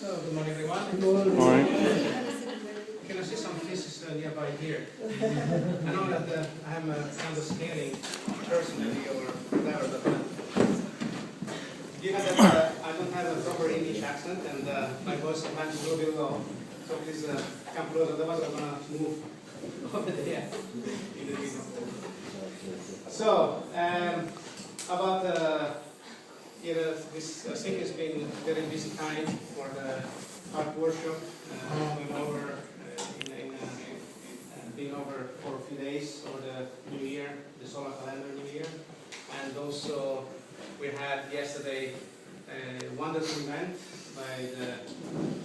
Good morning, everyone. Good morning. Can I see some faces nearby here? I know that I am a kind of scaring personally or whatever, but given that I don't have a proper English accent and my voice sometimes is a little bit low, so please come closer, otherwise I'm going to move over there in the video. So, about this I think has been a very busy time for the art workshop, going over, being over for a few days over the New Year, the solar calendar New Year, and also we had yesterday a wonderful event by the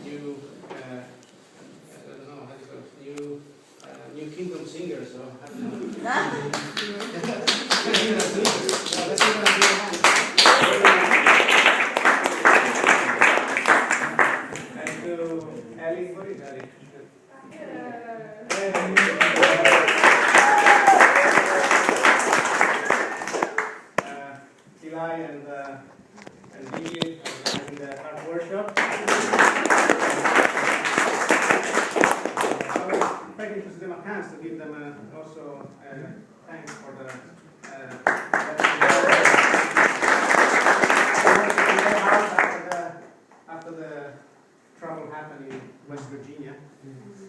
new, I don't know how to call it, New Kingdom Singers. So I don't know. And to Ali, what is Ali? Eli and Vivian in the art workshop. I was expecting to them a chance to give them also thanks for the after the trouble happened in West Virginia.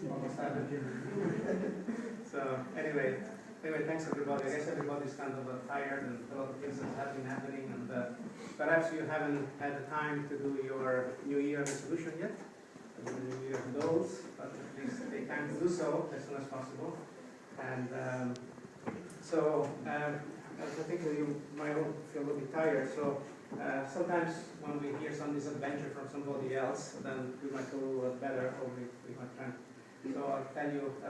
Almost happened. So anyway, thanks everybody. I guess everybody's kind of tired and a lot of things that have been happening, and perhaps you haven't had the time to do your New Year resolution yet, the New Year goals, but please take time to do so as soon as possible. And I think that you might all feel a little bit tired. So sometimes when we hear some misadventure from somebody else, then we might feel a little better, or we might try. So I'll tell you a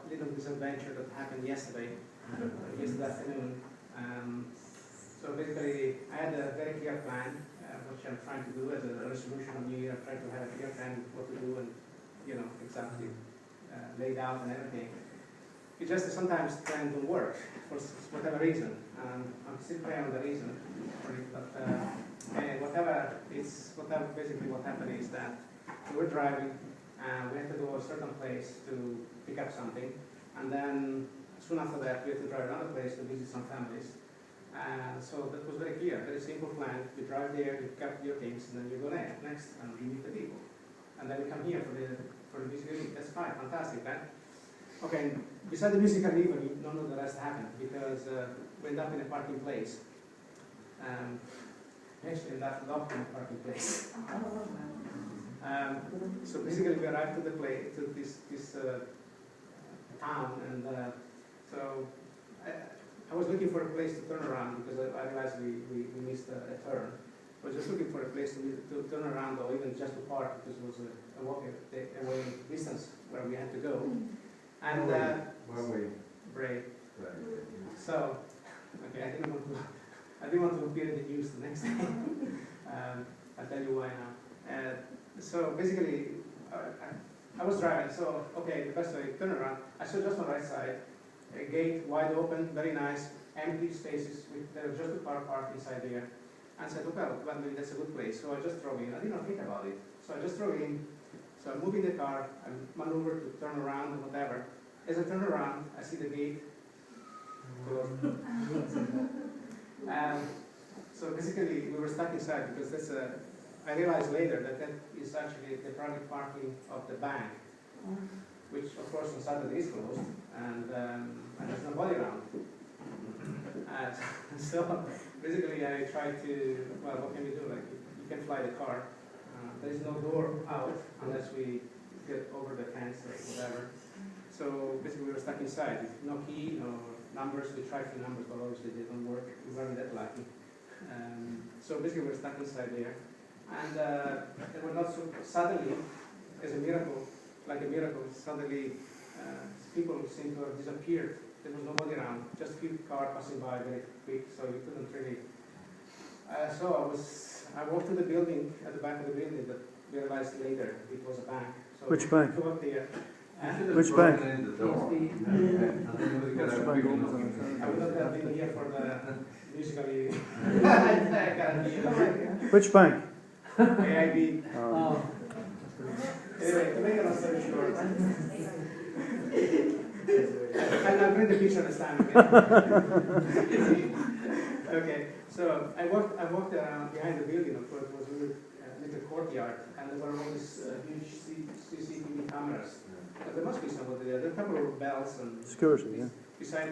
little misadventure that happened yesterday afternoon. So basically, I had a very clear plan, which I'm trying to do as a resolution of New Year. I'm trying to have a clear plan what to do and, exactly laid out and everything. It's just that sometimes plans don't work for whatever reason. I'm still praying on the reason for it, but basically what happened is that we were driving. We had to go to a certain place to pick up something, and then soon after that we had to drive another place to visit some families. So that was very clear, very simple plan. You drive there, you pick up your things, and then you go next and you meet the people. And then we come here for the musical evening. That's fine, fantastic, right? Okay, beside the musical evening, none of the rest happened because we ended up in a parking place. Actually ended up in a parking place. So basically, we arrived to this town, and so I was looking for a place to turn around because I realized we missed a turn. I was just looking for a place to turn around, or even just to park, because it was a walking away distance where we had to go. And Bray. So, okay, I didn't want to appear in the news the next day. I'll tell you why now. So basically, I was driving, so okay, the best way, turn around. I saw just on the right side, a gate wide open, very nice, empty spaces, there was just a car parked inside there. And I said, well, that's a good place. So I just drove in. I did not think about it. So I just drove in. So I move in the car, I maneuver to turn around and whatever. As I turn around, I see the gate closed. So basically, we were stuck inside because that's I realized later that is actually the private parking of the bank, which of course on Saturday is closed, and there's nobody around. So basically I tried to, well, what can we do? Like, you can fly the car. There is no door out unless we get over the fence or whatever. So basically we were stuck inside with no key, no numbers. We tried few numbers, but obviously they don't work. We weren't that lucky. So basically we were stuck inside there. And they were not so suddenly, as a miracle, like a miracle, suddenly people seemed to have disappeared. There was nobody around, just a few cars passing by very quick, so you couldn't really. So I walked to the building, at the back of the building, but realized later it was a bank. So which bank? I go up there. Which bank? I would not have been here for the musical evening. Which bank? AIB. Anyway, to make a long story short, I'll bring the picture this time again. Okay, so I walked around behind the building. Of course, it was a little courtyard, and there were all these huge CCTV cameras. There must be somebody there. There are a couple of bells and Security, yeah. beside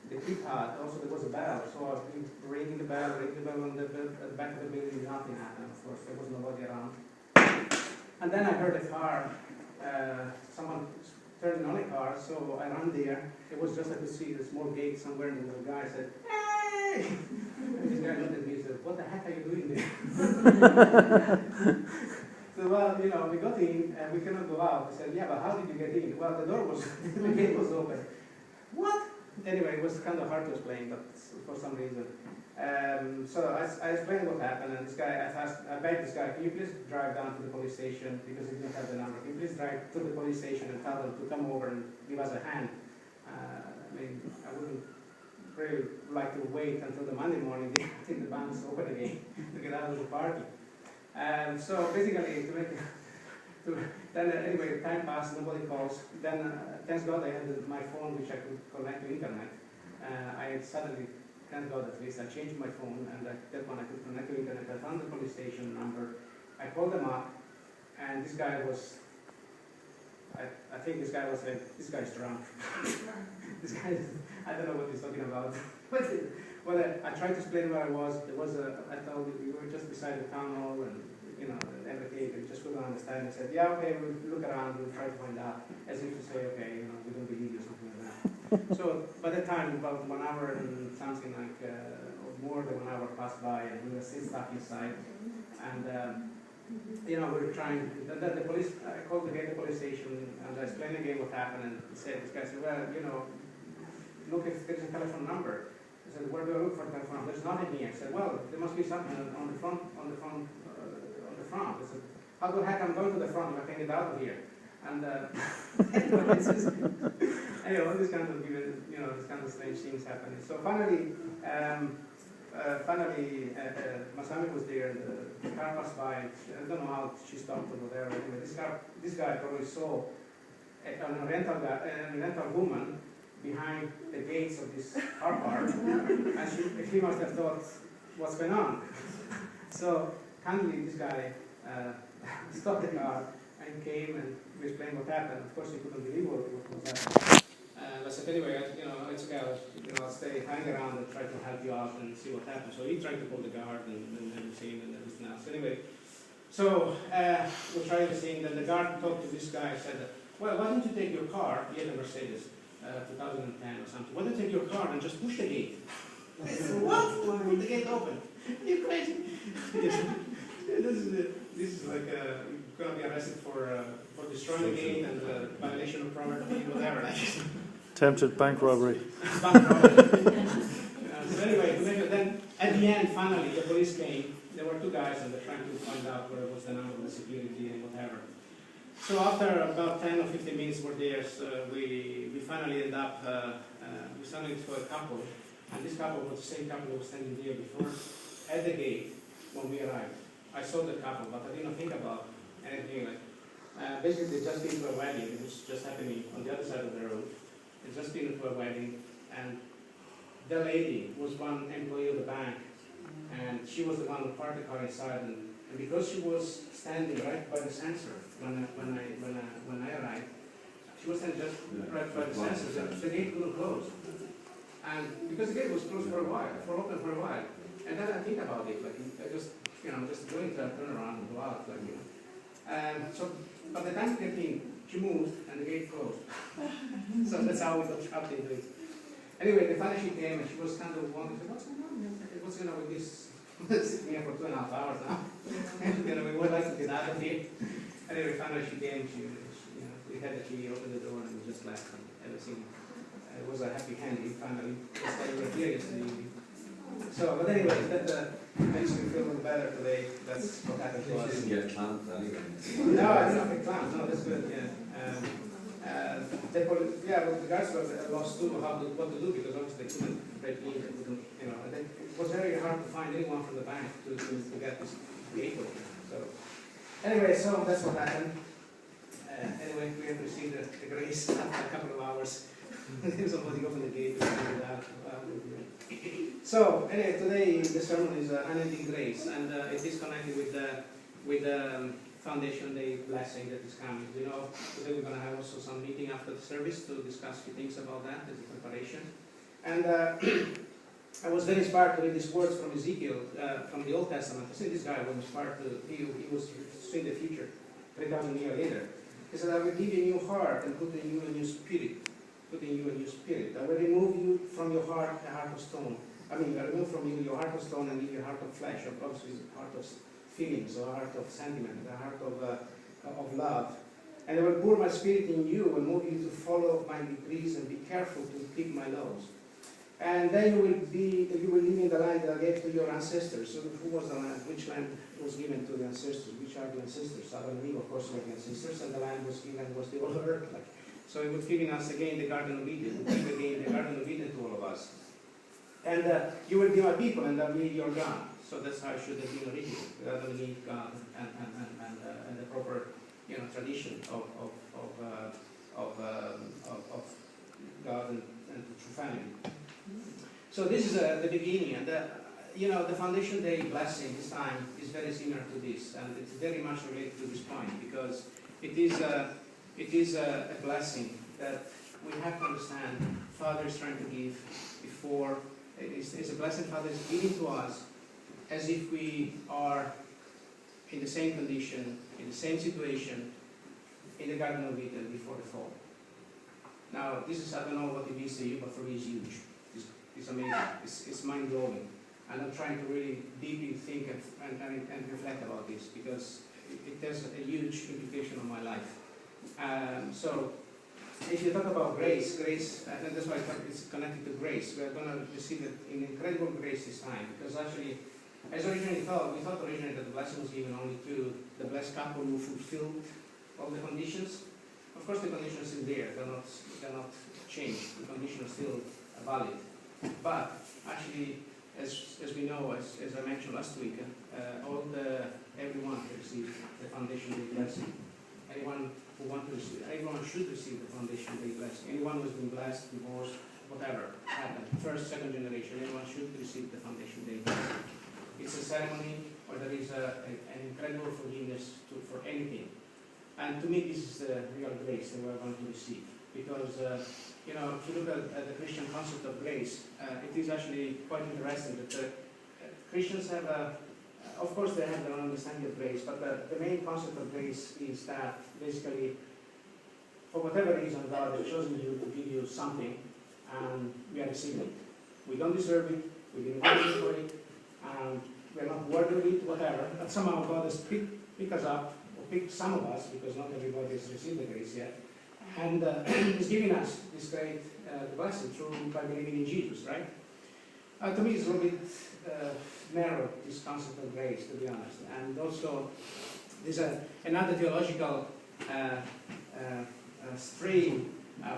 the keypad. Also, there was a bell. So I was ringing the bell on the at the back of the building. Nothing happened. Of course, there was nobody around. And then I heard a car. Someone turning on a car, so I ran there. It was just I could see the small gate somewhere, and the guy said, "Hey!" And this guy looked at me and said, "What the heck are you doing there?" So, well, you know, we got in and we cannot go out. I said, "Yeah, but how did you get in?" Well, the door was, the gate was open. What? Anyway, it was kind of hard to explain, but for some reason. So I explained what happened, and this guy, I begged this guy, "Can you please drive down to the police station?" Because he didn't have the number. "Can you please drive to the police station and tell them to come over and give us a hand?" I mean, I wouldn't really like to wait until the Monday morning until the bank is open again to get out of the party. So basically, then anyway, time passed, nobody calls. Then, thanks God, I had my phone, which I could connect to internet. I had suddenly, thank God at least, I changed my phone, and that one I could connect to internet. I found the police station number. I called them up, and this guy was, I think this guy was saying, "This guy's drunk." This guy, I don't know what he's talking about. Well, I tried to explain where I was. I told you, we were just beside the town hall, and you know, everything. He just couldn't understand. I said, "Yeah, okay, we'll look around, we'll try to find out." As if to say, "Okay, you know, we don't believe you," something like that. So by the time, about 1 hour and something like, or more than 1 hour passed by, and we were still stuck inside. And you know, we were trying. The police. I called again the police station, and I explained again what happened. And he said, this guy said, "Well, you know, look if there's a telephone number." I said, "Where do I look for a telephone number? There's nothing here." I said, "Well, there must be something on the front. I said, "How the heck I'm going to the front if I can get out of here?" And anyway, all this kind of this kind of strange things happening. So finally, Masami was there, and the car passed by. And I don't know how she stopped or whatever. Anyway, this guy probably saw a rental woman behind the gates of this car park, and he must have thought, "What's going on?" So kindly, this guy stopped the car and came and we explained what happened. Of course, he couldn't believe what was happening. I said, "Anyway, it's okay. I'll stay, hang around and try to help you out and see what happens." So he tried to call the guard and everything and everything else. Anyway, so we tried everything. Then the guard talked to this guy. Said, "Well, why don't you take your car?" He had a Mercedes, 2010 or something. "Why don't you take your car and just push the gate?" I said, "What? Put the gate open? You're crazy." This is like you're gonna be arrested for destroying the gate and violation of property, whatever. Attempted bank robbery. Bank robbery. So anyway, then at the end, finally, the police came. There were two guys, and they're trying to find out where was the number of the security and whatever. So after about 10 or 15 minutes were there, so we finally end up. We suddenly saw a couple, and this couple was the same couple who was standing there before at the gate when we arrived. I saw the couple, but I didn't think about anything like. Basically, they just been to a wedding. It was just happening on the other side of the road. They'd just been to a wedding, and the lady was one employee of the bank, and she was the one who parked the car inside. And because she was standing right by the sensor when I arrived, she was standing just right by the sensor. The gate couldn't close, and because the gate was closed for open for a while, and then I think about it, like I just going to turn around and go out, like so by the time we get in, she moved and the gate closed. So that's how we got trapped into it. Anyway, the finally she came and she was kind of wondering, "What's going on? What's going on with this?" Sitting here for 2.5 hours now. We would like to get out of here. Anyway, finally she came. We had the key, opened the door, and we just left. And everything. It was a happy ending. Finally, just we were here yesterday evening. So, but anyway, that makes me feel a little better today. That's what happened to us. You didn't get clamped anyway. No, I didn't get clamped. No, that's good. Yeah. The guys were lost too what to do because obviously they couldn't break in. They couldn't, and it was very hard to find anyone from the bank to get this gate open. So Anyway, so that's what happened. Anyway, we have received the grace after a couple of hours. Somebody opened the gate and figured it out. So, anyway, today the sermon is Unending Grace, and it is connected with the Foundation Day blessing that is coming. You know, today we're going to have also some meeting after the service to discuss a few things about that as a preparation. And I was very inspired to read these words from Ezekiel, from the Old Testament. I think this guy was inspired he was seeing the future 3,000 years later. He said, I will give you a new heart and put in you a new spirit. I will remove you from your heart a heart of stone. I will remove from you your heart of stone and give you a heart of flesh, or obviously a heart of feelings, or a heart of sentiment, a heart of love. And I will pour my spirit in you and move you to follow my decrees and be careful to keep my laws. And then you will live in the land that I gave to your ancestors. So who was the land? Which land was given to the ancestors? Which are the ancestors? Adam and Eve, of course, were the ancestors, and the land was given was the whole earth. So it was giving us again the Garden of Eden. It was again the Garden of Eden to all of us. And you will be my people, and I'll be your God. So that's how it should have been originally. Rather than need God and the proper, tradition of God and the true family. So this is the beginning, and the Foundation Day blessing this time is very similar to this, and it's very much related to this point, because it is a blessing that we have to understand Father is trying to give before. It's a blessing Father is giving to us as if we are in the same condition, in the same situation, in the Garden of Eden before the fall. Now, this is, I don't know what it means to you, but for me it's huge. It's amazing. It's mind-blowing. And I'm trying to really deeply think and reflect about this, because it has a huge implication on my life. So, if you talk about grace, and that's why it's connected to grace, we're going to receive an incredible grace this time, because actually, as originally thought, we thought originally that the blessing was given only to the blessed couple who fulfilled all the conditions. Of course, the conditions are still there; they're not changed. The conditions are still valid. But actually, as we know, as I mentioned last week, everyone can receive the Foundation Day blessing. Anyone who wants to receive, everyone should receive the Foundation Day blessing. Anyone who's been blessed, divorced, whatever happened, first, second generation, anyone should receive the Foundation Day blessing. It's a ceremony where there is an incredible forgiveness for anything. And to me, this is the real grace that we're going to receive. Because, if you look at the Christian concept of grace, it is actually quite interesting that Christians have of course they have their own understanding of grace, but the main concept of grace is that basically, for whatever reason, God has chosen you to give you something, and we are receiving it. We don't deserve it, we didn't work for it, and we're not worthy of it, whatever, but somehow God has picked us up, or picked some of us, because not everybody has received the grace yet, and He's giving us this great blessing by believing in Jesus, right? To me, it's a little bit narrow, this concept of grace, to be honest. And also, there's another theological stream,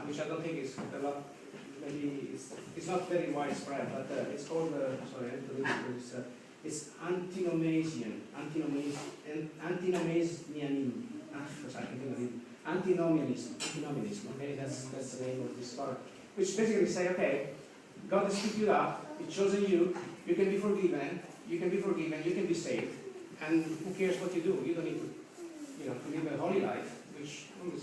which I don't think is a lot, maybe it's not very widespread, but it's called, sorry, I have to read this. It's antinomianism. Antinomianism. Okay, that's the name of this part. Which basically say, okay, God has picked you up, He's chosen you, you can be forgiven, you can be saved, and who cares what you do? You don't need to live a holy life, which in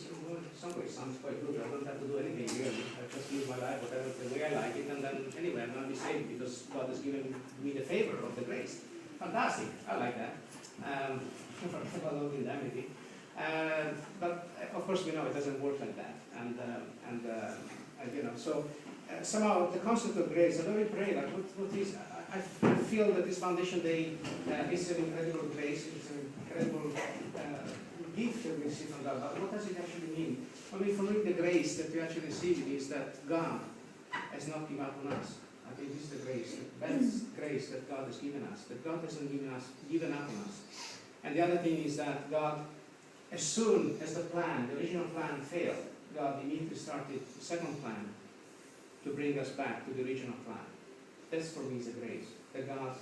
some ways sounds quite good. I don't have to do anything really. I just live my life whatever the way I like it, and then anyway, I'm going to be saved because God has given me the favor of the grace. Fantastic, I like that. About all indemnity. But of course we know it doesn't work like that, so somehow the concept of grace, I don't pray like what is. I feel that this Foundation Day is an incredible grace. It's an incredible gift that we receive from God. But what does it actually mean? I mean, for me, the grace that we actually receive is that God has not given up on us. I think this is the grace, the best grace that God has given us. That God hasn't given up on us. And the other thing is that God, as soon as the original plan failed, God immediately started the second plan to bring us back to the original plan. That's for me is the grace. That God,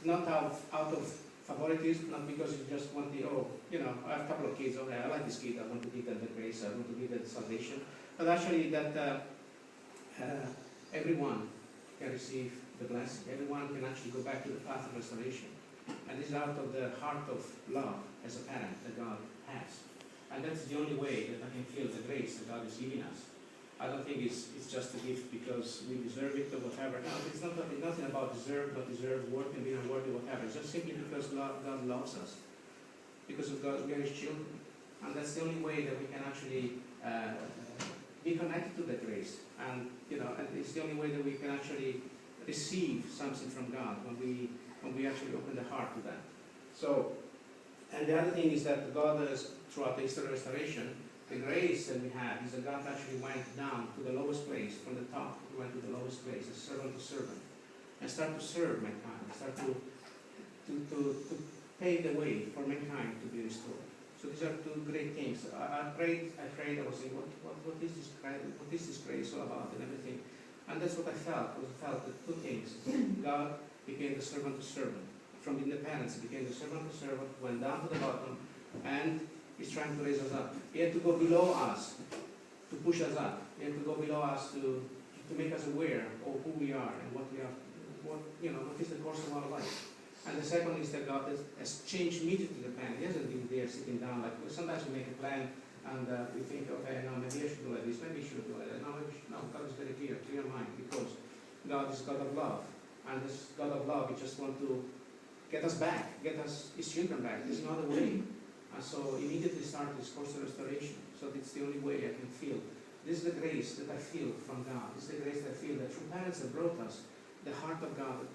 not out of favoritism, not because you just want the, oh, you know, I have a couple of kids, okay, I like this kid, I want to give them the grace, I want to give them the salvation, but actually that everyone can receive the blessing, everyone can actually go back to the path of restoration, and this is out of the heart of love as a parent that God has, and that's the only way that I can feel the grace that God is giving us. I don't think it's just a gift because we deserve it or whatever. No, it's nothing about deserve, not deserve, worth and being unworthy, whatever. It's just simply because God loves us. Because of God, we are His children. And that's the only way that we can actually be connected to the grace. And, you know, and it's the only way that we can actually receive something from God when we actually open the heart to that. So, and the other thing is that God has, throughout the history of restoration, the grace that we have is that God actually went down to the lowest place, from the top, He went to the lowest place, as servant to servant, and start to serve mankind, start to pave the way for mankind to be restored. So these are two great things. I prayed, I was saying, what is this grace all about and everything? And that's what I felt. I felt the two things. God became the servant to servant. From independence, He became the servant to servant, went down to the bottom, and He's trying to raise us up. He had to go below us, to push us up. He had to go below us to make us aware of who we are and what we are, what is the course of our life. And the second is that God has changed immediately the plan. He hasn't been there sitting down like, sometimes we make a plan and we think, okay, no, maybe I should do like this, maybe I should do like that. No, God is very clear mind, because God is God of love. And this God of love, He just wants to get us back, get us His children back. There's no other way. And so immediately start this course of restoration. So it's the only way I can feel. This is the grace that I feel from God. This is the grace that I feel that true parents have brought us the heart of God